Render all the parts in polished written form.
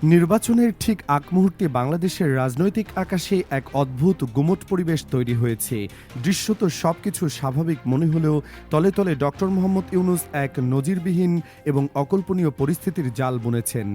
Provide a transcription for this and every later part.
নির্বাচনের ঠিক আগ মুহূর্তে বাংলাদেশের রাজনৈতিক আকাশে এক অদ্ভুত গুমট পরিবেশ তৈরি হয়েছে। দৃশ্যত সবকিছু স্বাভাবিক মনে হলেও তলে তলে ডক্টর মোহাম্মদ ইউনূস এক নজিরবিহীন এবং অকল্পনীয় পরিস্থিতির জাল বুনেছেন,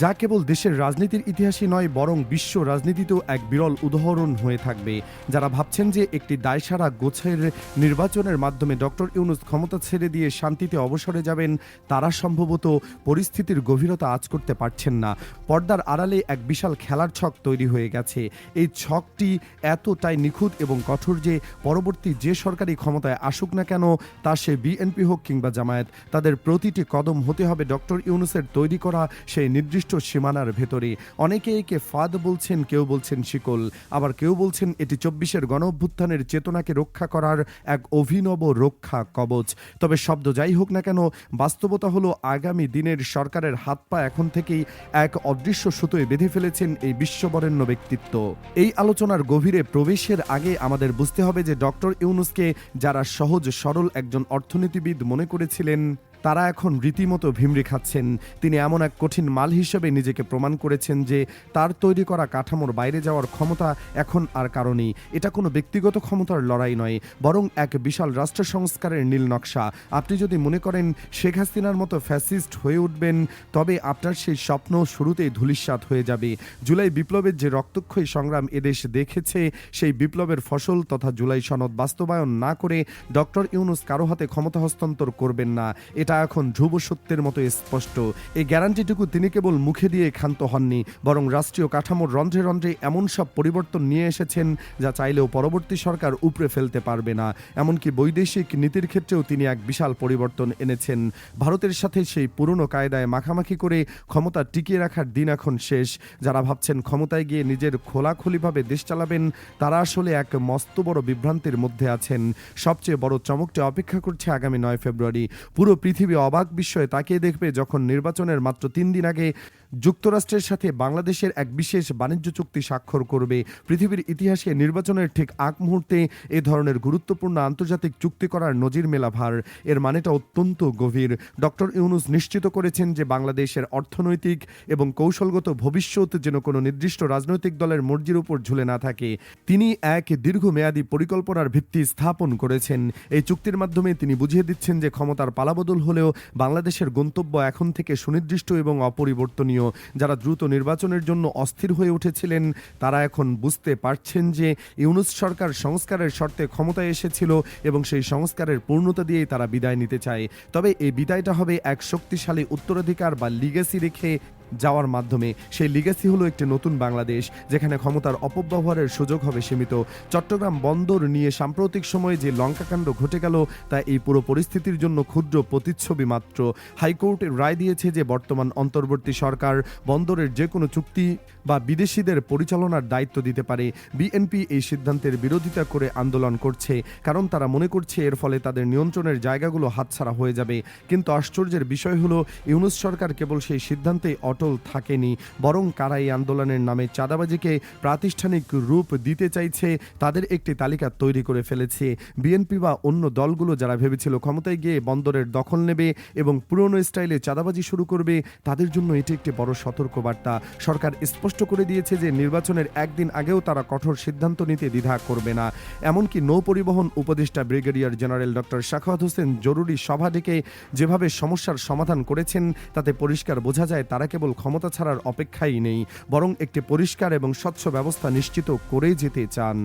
যা কেবল দেশের রাজনীতির ইতিহাসে নয় বরং বিশ্ব রাজনীতিতেও এক বিরল উদাহরণ হয়ে থাকবে। যারা ভাবছেন যে একটি দায়সারা গোছের নির্বাচনের মাধ্যমে ডক্টর ইউনূস ক্ষমতা ছেড়ে দিয়ে শান্তিতে অবসরে যাবেন, তারা সম্ভবত পরিস্থিতির গভীরতা আঁচ করতে পারছেন না। পর্দার আড়ালে এক বিশাল খেলার ছক তৈরি হয়ে গেছে। এই ছকটি এতটাই নিখুঁত এবং কঠোর যে পরবর্তী যে সরকারি ক্ষমতায় আসুক না কেন, তা সে বিএনপি হোক কিংবা জামায়াত, তাদের প্রতিটি কদম হতে হবে ডক্টর ইউনূসের তৈরি করা সেই নির্দিষ্ট সীমানার ভেতরে। অনেকে একে ফাঁদ বলছেন, কেউ বলছেন শিকল, আবার কেউ বলছেন এটি ২৪-এর গণঅভ্যুত্থানের চেতনাকে রক্ষা করার এক অভিনব রক্ষা কবচ। তবে শব্দ যাই হোক না কেন, বাস্তবতা হলো আগামী দিনের সরকারের হাত পা এখন থেকেই এক অদৃশ্য সুতোয় বেঁধে ফেলেছেন এই বিশ্ববরেণ্য ব্যক্তিত্ব। এই আলোচনার গভীরে প্রবেশের আগে আমাদের বুঝতে হবে যে ডক্টর ইউনূসকে যারা সহজ সরল একজন অর্থনীতিবিদ মনে করেছিলেন, তারা এখন রীতিমতো ভিমরি খাচ্ছেন। তিনি এমন এক কঠিন মাল হিসেবে নিজেকে প্রমাণ করেছেন যে তার তৈরি করা কাঠামোর বাইরে যাওয়ার ক্ষমতা এখন আর কারো নেই। এটা কোনো ব্যক্তিগত ক্ষমতার লড়াই নয়, বরং এক বিশাল রাষ্ট্র সংস্কারের নীল নকশা। আপনি যদি মনে করেন শেখ হাসিনার মতো ফ্যাসিস্ট হয়ে উঠবেন, তবে আপনার সেই স্বপ্ন শুরুতেই ধূলিসাৎ হয়ে যাবে। জুলাই বিপ্লবের যে রক্তক্ষয়ী সংগ্রাম এদেশ দেখেছে, সেই বিপ্লবের ফসল তথা জুলাই সনদ বাস্তবায়ন না করে ডক্টর ইউনূস কারো হাতে ক্ষমতা হস্তান্তর করবেন না, এটা এখন ধ্রুব সত্যের মতো স্পষ্ট। এই গ্যারান্টিটুকু তিনি কেবল মুখে দিয়ে ক্ষান্ত হননি, বরং রাষ্ট্রীয় কাঠামোর রন্ধ্রে রন্ধ্রে এমন সব পরিবর্তন নিয়ে এসেছেন যা চাইলেও পরবর্তী সরকার উপড়ে ফেলতে পারবে না। এমনকি বৈদেশিক নীতির ক্ষেত্রেও তিনি এক বিশাল পরিবর্তন এনেছেন। ভারতের সাথে সেই পুরনো কায়দায় মাখামাখি করে ক্ষমতা টিকিয়ে রাখার দিন এখন শেষ। যারা ভাবছেন ক্ষমতায় গিয়ে নিজের খোলাখুলিভাবে দেশ চালাবেন, তারা আসলে এক মস্ত বড় বিভ্রান্তির মধ্যে আছেন। সবচেয়ে বড় চমকটি অপেক্ষা করছে আগামী ৯ ফেব্রুয়ারি। পুরো পৃথিবী অবাক বিস্ময়ে তাকিয়ে দেখবে যখন নির্বাচনের মাত্র ৩ দিন আগে যুক্তরাষ্ট্রের সাথে বাংলাদেশের এক বিশেষ বাণিজ্য চুক্তি স্বাক্ষর করবে। পৃথিবীর ইতিহাসে নির্বাচনের ঠিক আগ মুহূর্তে এ ধরনের গুরুত্বপূর্ণ আন্তর্জাতিক চুক্তি করার নজির মেলা ভার। এর মানেটা অত্যন্ত গভীর। ডক্টর ইউনূস নিশ্চিত করেছেন যে বাংলাদেশের অর্থনৈতিক এবং কৌশলগত ভবিষ্যৎ যেন কোনো নির্দিষ্ট রাজনৈতিক দলের মর্জির উপর ঝুলে না থাকে। তিনি এক দীর্ঘমেয়াদী পরিকল্পনার ভিত্তি স্থাপন করেছেন। এই চুক্তির মাধ্যমে তিনি বুঝিয়ে দিচ্ছেন যে ক্ষমতার পালাবদল হলেও বাংলাদেশের গন্তব্য এখন থেকে সুনির্দিষ্ট এবং অপরিবর্তনীয়। যারা দ্রুত নির্বাচনের জন্য অস্থির হয়ে উঠেছিলেন, তারা এখন বুঝতে পারছেন যে ইউনূস সরকার সংস্কারের শর্তে ক্ষমতায় এসেছিল এবং সেই সংস্কারের পূর্ণতা দিয়েই তারা বিদায় নিতে চায়। তবে এই বিদায়টা হবে এক শক্তিশালী উত্তরাধিকার বা লিগ্যাসি রেখে যাওয়ার মাধ্যমে। সেই লিগ্যাসি হলো একটি নতুন বাংলাদেশ, যেখানে ক্ষমতার অপব্যবহারের সুযোগ হবে সীমিত। চট্টগ্রাম বন্দর নিয়ে সাম্প্রতিক সময়ে যে লঙ্কাকাণ্ড ঘটে গেল, তা এই পুরো পরিস্থিতির জন্য ক্ষুদ্র প্রতিচ্ছবি মাত্র। হাইকোর্টের রায় দিয়েছে যে বর্তমান অন্তর্বর্তী সরকার বন্দরের যে কোনো চুক্তি বা বিদেশিদের পরিচালনার দায়িত্ব দিতে পারে। বিএনপি এই সিদ্ধান্তের বিরোধিতা করে আন্দোলন করছে, কারণ তারা মনে করছে এর ফলে তাদের নিয়ন্ত্রণের জায়গাগুলো হাতছাড়া হয়ে যাবে। কিন্তু আশ্চর্যের বিষয় হলো, ইউনূস সরকার কেবল সেই সিদ্ধান্তে অটল থাকেনি, বরং কারা এই আন্দোলনের নামে চাঁদাবাজিকে প্রাতিষ্ঠানিক রূপ দিতে চাইছে তাদের একটি তালিকা তৈরি করে ফেলেছে। বিএনপি বা অন্য দলগুলো যারা ভেবেছিল ক্ষমতায় গিয়ে বন্দরের দখল নেবে এবং পুরনো স্টাইলে চাঁদাবাজি শুরু করবে, তাদের জন্য এটি একটি বড় সতর্কবার্তা। সরকার স্পষ্ট করে দিয়েছে যে নির্বাচনের একদিন আগেও তারা কঠোর সিদ্ধান্ত নিতে দ্বিধা করবে না। এমনকি নৌ পরিবহন উপদেষ্টা brigadier general doctor Sakhawat Hossain জরুরি সভা ডেকে যেভাবে সমস্যার সমাধান করেছেন, তাতে পরিষ্কার বোঝা যায় তারা কেবল ক্ষমতা ছাড়ার অপেক্ষাই নেই, বরং একটি পরিষ্কার এবং স্বচ্ছ ব্যবস্থা নিশ্চিত করে যেতে চান।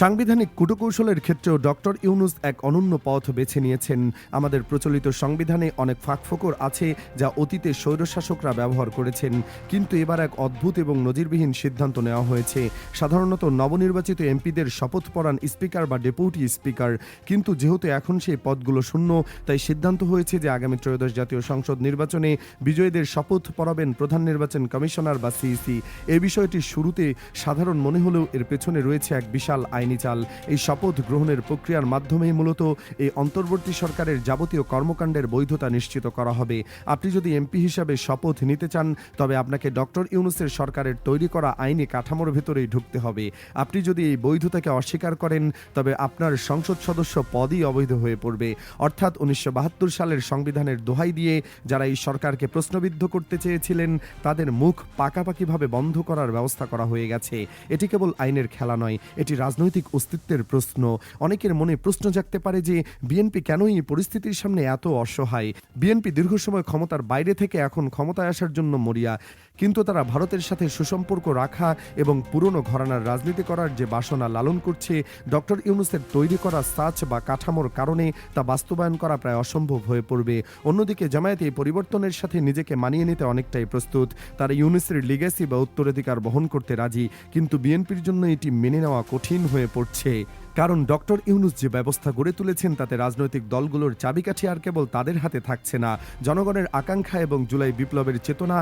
সাংবিধানিক কূটকৌশলের ক্ষেত্রেও ডক্টর ইউনূস এক অনন্য পথ বেছে নিয়েছেন। আমাদের প্রচলিত সংবিধানে অনেক ফাঁকফোকর আছে যা অতীতে স্বৈরশাসকরা ব্যবহার করেছেন, কিন্তু এবার এক অদ্ভুত এবং নজিরবিহীন সিদ্ধান্ত নেওয়া হয়েছে। সাধারণত নবনির্বাচিত এমপিদের শপথ পড়ান স্পিকার বা ডেপুটি স্পিকার, কিন্তু যেহেতু এখন সেই পদগুলো শূন্য, তাই সিদ্ধান্ত হয়েছে যে আগামী ত্রয়োদশ জাতীয় সংসদ নির্বাচনে বিজয়ীদের শপথ পড়াবেন প্রধান নির্বাচন কমিশনার বা সিইসি। এই বিষয়টি শুরুতে সাধারণ মনে হলেও এর পেছনে রয়েছে এক বিশাল আইনি আইনি চাল। এই শপথ গ্রহণের প্রক্রিয়ার মাধ্যমেই মূলত এই অন্তর্বর্তী সরকারের যাবতীয় কর্মকাণ্ডের বৈধতা নিশ্চিত করা হবে। আপনি যদি এমপি হিসাবে শপথ নিতে চান তবে আপনাকে ডক্টর ইউনূসের সরকারের তৈরি করা আইনি কাঠামোর ভেতরেই ঢুকতে হবে। আপনি যদি এই বৈধতাকে অস্বীকার করেন তবে আপনার সংসদ সদস্য পদই অবৈধ হয়ে পড়বে। অর্থাৎ 1972 সালের সংবিধানের দোহাই দিয়ে যারা এই সরকারকে প্রশ্নবিদ্ধ করতে চেয়েছিলেন তাদের মুখ পাকাপাকিভাবে বন্ধ করার ব্যবস্থা করা হয়ে গেছে। এটি কেবল আইনের খেলা নয়, এটি রাজনৈতিক অস্তিত্বের প্রশ্ন। অনেকের মনে প্রশ্ন জাগতে পারে যে বিএনপি কেনই এই পরিস্থিতির সামনে এত অসহায়। বিএনপি দীর্ঘ সময় ক্ষমতার বাইরে থেকে এখন ক্ষমতায় আসার জন্য মরিয়া, কিন্তু তারা ভারতের সাথে সুসম্পর্ক রাখা এবং পুরনো ঘরানার রাজনীতি করার যে বাসনা লালন করছে, ডক্টর ইউনূসের তৈরি করা সাচ বা কাঠামোর কারণে তা বাস্তবায়ন করা প্রায় অসম্ভব হয়ে পড়বে। অন্যদিকে জামায়াত এই পরিবর্তনের সাথে নিজেকে মানিয়ে নিতে অনেকটাই প্রস্তুত। তারা ইউনূসের লিগ্যাসি বা উত্তরাধিকার বহন করতে রাজি, কিন্তু বিএনপির জন্য এটি মেনে নেওয়া কঠিন হয়ে পড়ছে। কারণ ডক্টর ইউনূস যে ব্যবস্থা গড়ে তুলেছেন তাতে রাজনৈতিক দলগুলোর চাবিকাঠি আর কেবল তাদের হাতে থাকছে না। জনগণের আকাঙ্ক্ষা এবং জুলাই বিপ্লবের চেতনা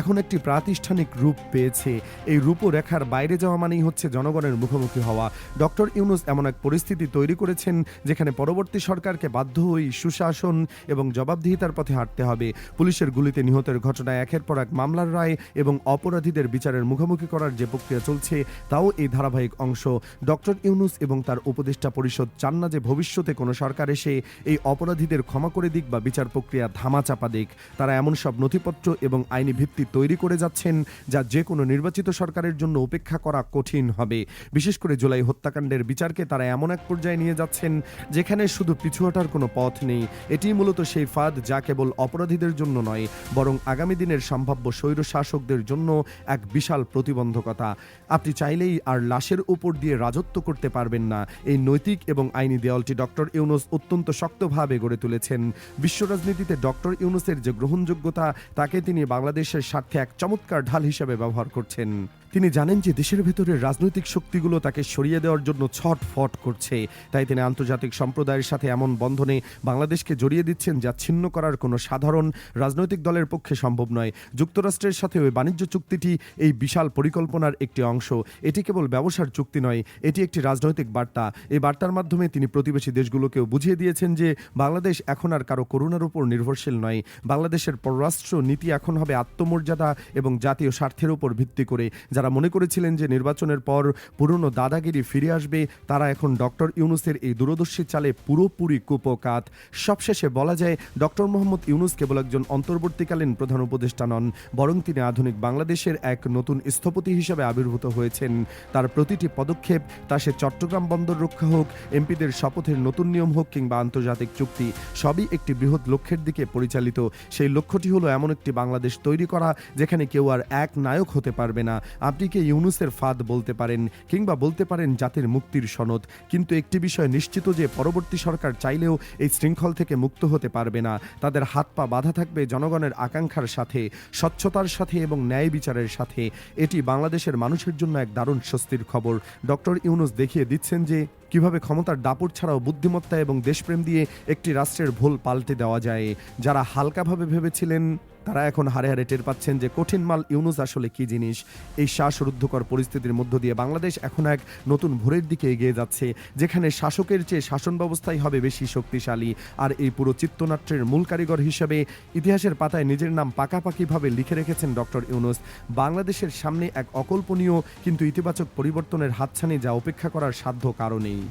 এখন একটি প্রাতিষ্ঠানিক রূপ পেয়েছে। এই রূপরেখার বাইরে যাওয়া মানেই হচ্ছে জনগণের মুখোমুখি হওয়া। ডক্টর ইউনূস এমন এক পরিস্থিতি তৈরি করেছেন যেখানে পরবর্তী সরকারকে বাধ্য হয়ে সুশাসন এবং জবাবদিহিতার পথে হাঁটতে হবে। পুলিশের গুলিতে নিহতের ঘটনায় একের পর এক মামলার রায় এবং অপরাধীদের বিচারের মুখোমুখি করার যে প্রক্রিয়া চলছে তাও এই ধারাবাহিক অংশ। ডক্টর ইউনূস এবং তার উপদেষ্টা পরিষদ চান না যে ভবিষ্যতে কোনো সরকার এসে এই অপরাধীদের ক্ষমা করে দিক বা বিচার প্রক্রিয়া ধামাচাপা দিক। তারা এমন সব নথিপত্র এবং আইনি ভিত্তি তৈরি করে যাচ্ছেন যা যে কোনো নির্বাচিত সরকারের জন্য উপেক্ষা করা কঠিন হবে। বিশেষ করে জুলাই হত্যাকাণ্ডের বিচারকে তারা এমন এক পর্যায়ে নিয়ে যাচ্ছেন যেখানে শুধু পিছু হটার কোনো পথ নেই। এটি মূলত সেই ফাঁদ যা কেবল অপরাধীদের জন্য নয়, বরং আগামী দিনের সম্ভাব্য স্বৈর শাসকদের জন্য এক বিশাল প্রতিবন্ধকতা। আপনি চাইলেই আর লাশের উপর দিয়ে রাজত্ব করতে পারবেন না। এই নৈতিক এবং আইনি দেয়ালটি ডক্টর ইউনূস অত্যন্ত শক্তভাবে গড়ে তুলেছেন। বিশ্ব রাজনীতিতে ডক্টর ইউনূসের যে গ্রহণযোগ্যতা তাকে তিনি বাংলাদেশের স্বার্থে এক চমৎকার ঢাল হিসেবে ব্যবহার করছেন। তিনি জানেন যে দেশের ভেতরের রাজনৈতিক শক্তিগুলো তাকে সরিয়ে দেওয়ার জন্য ছটফট করছে, তাই তিনি আন্তর্জাতিক সম্প্রদায়ের সাথে এমন বন্ধনে বাংলাদেশকে জড়িয়ে দিচ্ছেন যা ছিন্ন করার কোনো সাধারণ রাজনৈতিক দলের পক্ষে সম্ভব নয়। যুক্তরাষ্ট্রের সাথে ওই বাণিজ্য চুক্তিটি এই বিশাল পরিকল্পনার একটি অংশ। এটি কেবল ব্যবসার চুক্তি নয়, এটি একটি রাজনৈতিক বার্তা। এই বার্তার মাধ্যমে তিনি প্রতিবেশী দেশগুলোকেও বুঝিয়ে দিয়েছেন যে বাংলাদেশ এখন আর কারো করুণার উপর নির্ভরশীল নয়। বাংলাদেশের পররাষ্ট্র নীতি এখন হবে আত্মমর্যাদা এবং জাতীয় স্বার্থের উপর ভিত্তি করে। যারা মনে করেছিলেন যে নির্বাচনের পর পুরনো দাদাগিরি ফিরে আসবে, তারা এখন ডক্টর ইউনূসের এই দূরদর্শী চালে পুরোপুরি কুপকাত। সবশেষে বলা যায় ডক্টর মোহাম্মদ ইউনূস কেবল একজন অন্তর্বর্তীকালীন প্রধান উপদেষ্টা নন, বরং তিনি আধুনিক বাংলাদেশের এক নতুন স্থপতি হিসেবে আবির্ভূত হয়েছেন। তার প্রতিটি পদক্ষেপ, তা সে চট্টগ্রাম বন্দর রক্ষা হোক, এমপিদের শপথের নতুন নিয়ম হোক কিংবা আন্তর্জাতিক চুক্তি, সবই একটি বৃহৎ লক্ষ্যের দিকে পরিচালিত। সেই লক্ষ্যটি হলো এমন একটি বাংলাদেশ তৈরি করা যেখানে কেউ আর এক নায়ক হতে পারবে না। আপনি কি ইউনূসের ফাঁদ বলতে পারেন কিংবা বলতে পারেন জাতির মুক্তির সনদ, কিন্তু একটি বিষয় নিশ্চিত যে পরবর্তী সরকার চাইলেও এই শৃঙ্খল থেকে মুক্ত হতে পারবে না। তাদের হাত পা বাঁধা থাকবে জনগণের আকাঙ্ক্ষার সাথে, স্বচ্ছতার সাথে এবং ন্যায় বিচারের সাথে। এটি বাংলাদেশের মানুষের জন্য এক দারুণ স্বস্তির খবর। ডক্টর ইউনূস দেখিয়ে দিচ্ছেন যে কিভাবে ক্ষমতার দাপট ছাড়াও বুদ্ধিমত্তা এবং দেশপ্রেম দিয়ে একটি রাষ্ট্রের ভুল পাল্টে দেওয়া যায়। যারা হালকাভাবে ভেবেছিলেন তারা এখন হারে হারে টের পাচ্ছেন যে কঠিন মাল ইউনূস আসলে কি জিনিস। এই শ্বাসরুদ্ধকর পরিস্থিতির মধ্য দিয়ে বাংলাদেশ এখন এক নতুন ভোরের দিকে এগিয়ে যাচ্ছে, যেখানে শাসকের চেয়ে শাসন ব্যবস্থাই হবে বেশি শক্তিশালী। আর এই পুরো চিত্রনাট্যের মূল কারিগর হিসেবে ইতিহাসের পাতায় নিজের নাম পাকাপাকিভাবে লিখে রেখেছেন ডক্টর ইউনূস। বাংলাদেশের সামনে এক অকল্পনীয় কিন্তু ইতিবাচক পরিবর্তনের হাতছানি যা উপেক্ষা করার সাধ্য কারণেই।